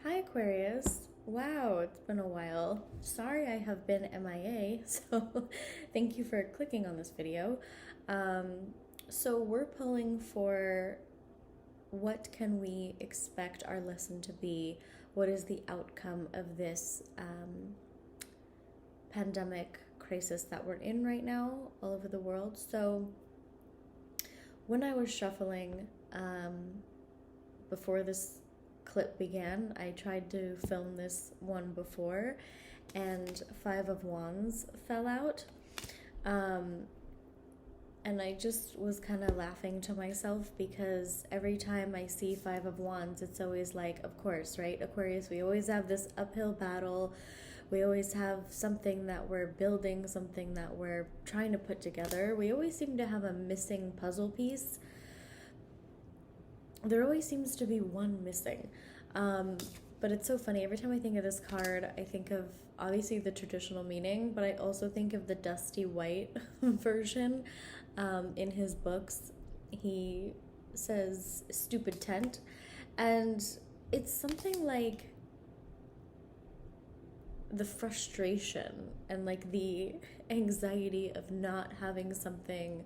Hi Aquarius. Wow, it's been a while. Sorry I have been MIA, so thank you for clicking on this video. So we're pulling for what can we expect our lesson to be? What is the outcome of this pandemic crisis that we're in right now all over the world? So when I was shuffling before this clip began, I tried to film this one before and Five of Wands fell out. And I just was kind of laughing to myself because every time I see Five of Wands, it's always like, of course, right? Aquarius, we always have this uphill battle. We always have something that we're building, something that we're trying to put together. We always seem to have a missing puzzle piece. There always seems to be one missing. But it's so funny. Every time I think of this card, I think of obviously the traditional meaning, but I also think of the Dusty White version. In his books, he says stupid tent. And it's something like the frustration and like the anxiety of not having something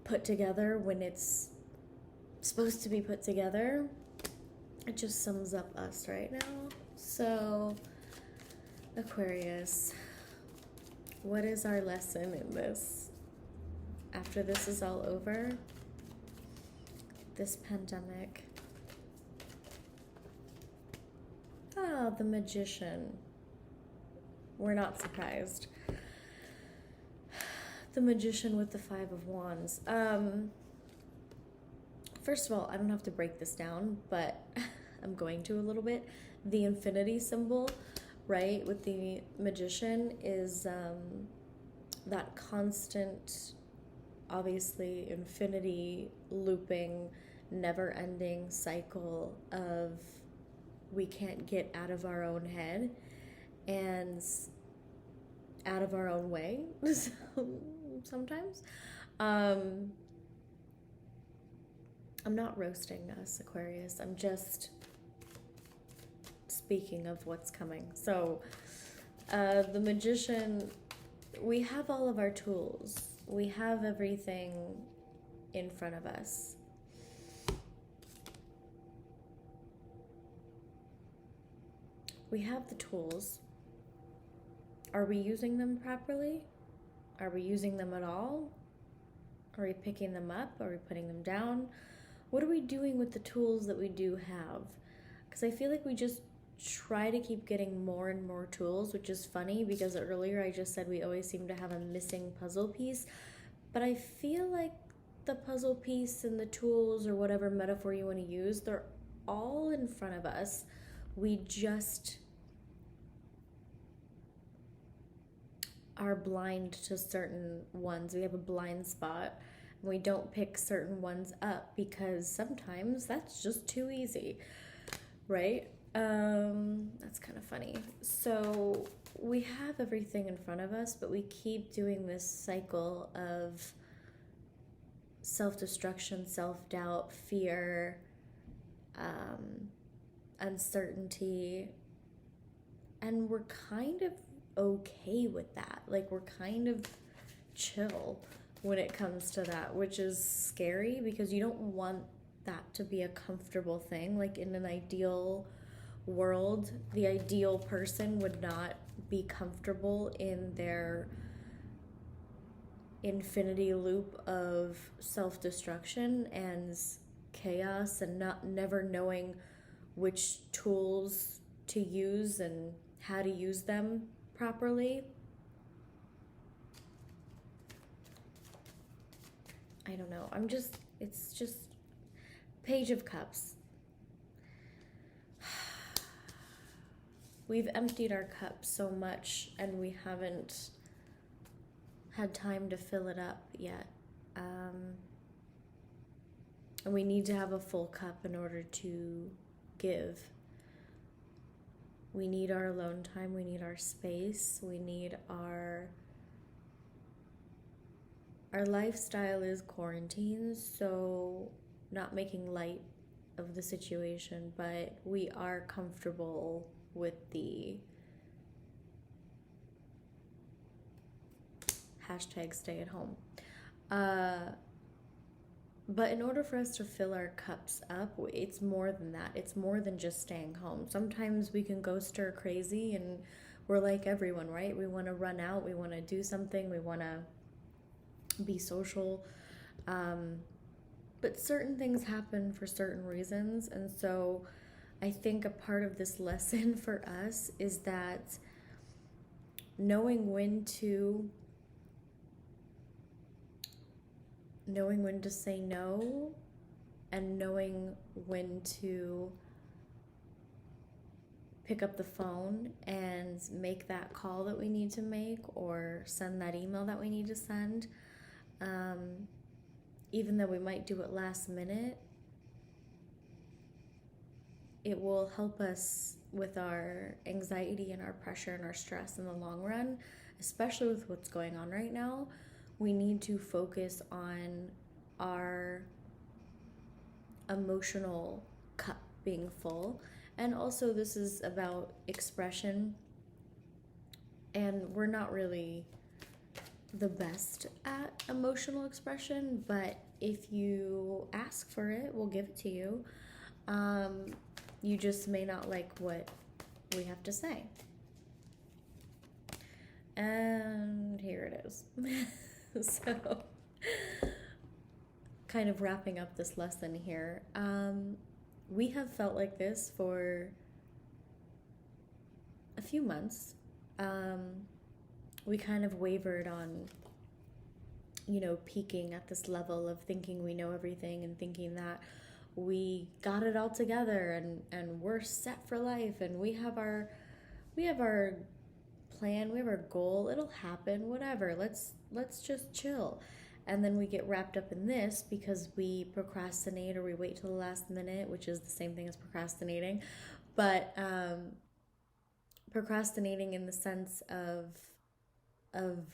put together when it's supposed to be put together. It just sums up us right now. So, Aquarius, what is our lesson in this? After this is all over, this pandemic. Oh, the Magician. We're not surprised. The Magician with the Five of Wands. First of all, I don't have to break this down, but I'm going to a little bit. The infinity symbol, right, with the Magician is that constant, obviously, infinity looping, never-ending cycle of we can't get out of our own head and out of our own way sometimes. I'm not roasting us, Aquarius. I'm just speaking of what's coming. So, the Magician, we have all of our tools. We have everything in front of us. We have the tools. Are we using them properly? Are we using them at all? Are we picking them up? Are we putting them down? What are we doing with the tools that we do have? Because I feel like we just try to keep getting more and more tools, which is funny because earlier I just said we always seem to have a missing puzzle piece. But I feel like the puzzle piece and the tools, or whatever metaphor you want to use, they're all in front of us. We just are blind to certain ones. We have a blind spot. And we don't pick certain ones up because sometimes that's just too easy, right? That's kind of funny. So we have everything in front of us, but we keep doing this cycle of self-destruction, self-doubt, fear, uncertainty, and we're kind of okay with that. Like, we're kind of chill when it comes to that, which is scary because you don't want that to be a comfortable thing. Like, in an ideal world, the ideal person would not be comfortable in their infinity loop of self-destruction and chaos and never knowing which tools to use and how to use them properly. I don't know. It's just Page of Cups. We've emptied our cup so much and we haven't had time to fill it up yet. And we need to have a full cup in order to give. We need our alone time. We need our space. We need our lifestyle is quarantine, so not making light of the situation, but we are comfortable with the hashtag stay at home. But in order for us to fill our cups up, it's more than that. It's more than just staying home. Sometimes we can go stir crazy, and we're like everyone, right? We want to run out, we want to do something, we want to be social. But certain things happen for certain reasons. And so I think a part of this lesson for us is that knowing when to say no, and knowing when to pick up the phone and make that call that we need to make, or send that email that we need to send, even though we might do it last minute, it will help us with our anxiety and our pressure and our stress in the long run, especially with what's going on right now. We need to focus on our emotional cup being full. And also, this is about expression. And we're not really the best at emotional expression, but if you ask for it, we'll give it to you. You just may not like what we have to say. And here it is. So, kind of wrapping up this lesson here. We have felt like this for a few months. We kind of wavered on, peaking at this level of thinking we know everything and thinking that we got it all together and we're set for life, and we have our plan, we have our goal, it'll happen, whatever, let's just chill. And then we get wrapped up in this because we procrastinate, or we wait till the last minute, which is the same thing as procrastinating, but procrastinating in the sense of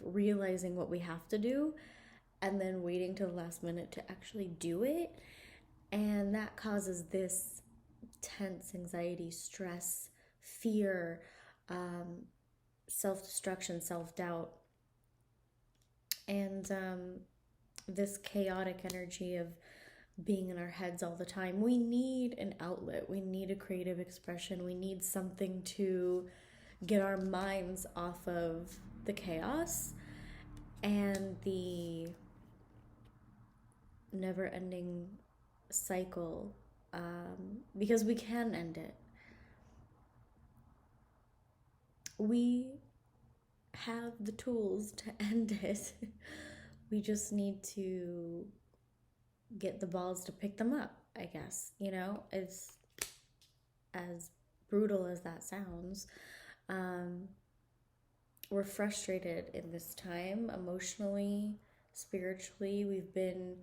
realizing what we have to do and then waiting till the last minute to actually do it. And that causes this tense anxiety, stress, fear, self-destruction, self-doubt, and this chaotic energy of being in our heads all the time. We need an outlet. We need a creative expression. We need something to get our minds off of the chaos and the never-ending cycle, because we can end it. We have the tools to end it. We just need to get the balls to pick them up, I guess. It's as brutal as that sounds. We're frustrated in this time, emotionally, spiritually. We've been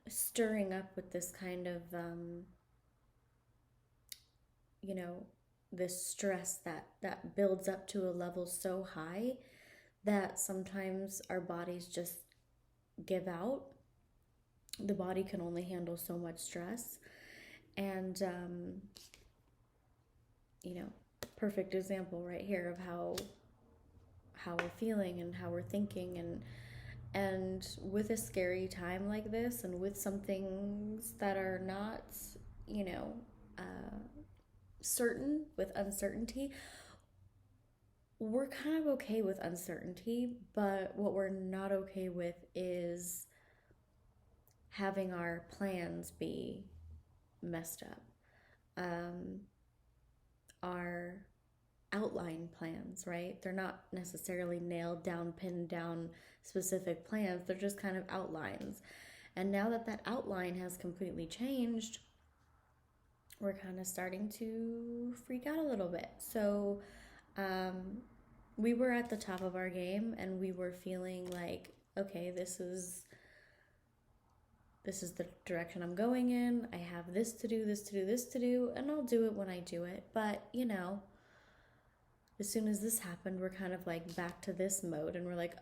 stirring up with this kind of, this stress that builds up to a level so high that sometimes our bodies just give out. The body can only handle so much stress. And, perfect example right here of how we're feeling and how we're thinking, and with a scary time like this, and with some things that are not, certain, with uncertainty, we're kind of okay with uncertainty, but what we're not okay with is having our plans be messed up. Our outline plans, right? They're not necessarily nailed down, pinned down specific plans. They're just kind of outlines. And now that outline has completely changed, we're kind of starting to freak out a little bit. So we were at the top of our game, and we were feeling like, okay, this is the direction I'm going in. I have this to do, this to do, this to do, and I'll do it when I do it. But, as soon as this happened, we're kind of like back to this mode, and we're like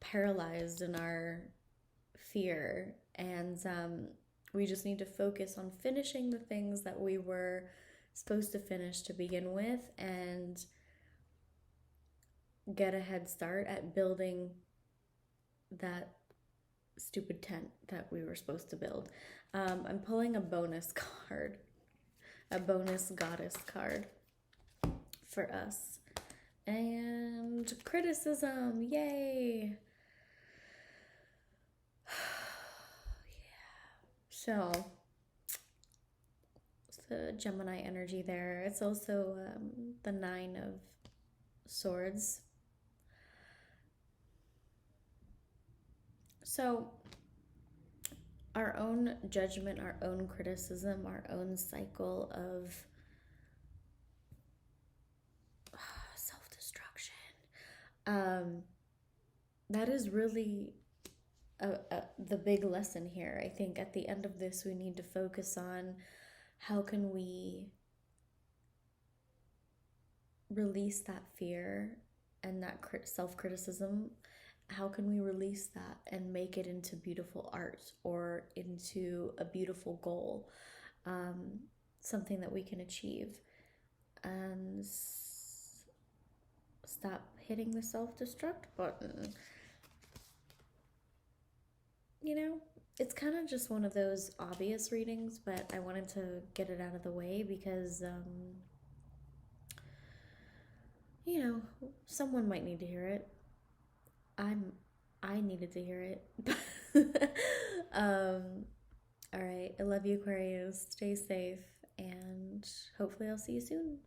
paralyzed in our fear, and We just need to focus on finishing the things that we were supposed to finish to begin with and get a head start at building that stupid tent that we were supposed to build. I'm pulling a bonus card, a bonus goddess card for us. And criticism, yay! So, it's the Gemini energy there. It's also the 9 of Swords. So, our own judgment, our own criticism, our own cycle of self-destruction, that is really the big lesson here. I think at the end of this, we need to focus on how can we release that fear and that self-criticism. How can we release that and make it into beautiful art or into a beautiful goal, something that we can achieve, and stop hitting the self-destruct button. You know, it's kind of just one of those obvious readings, but I wanted to get it out of the way because, you know, someone might need to hear it. I needed to hear it. All right. I love you, Aquarius. Stay safe, and hopefully I'll see you soon.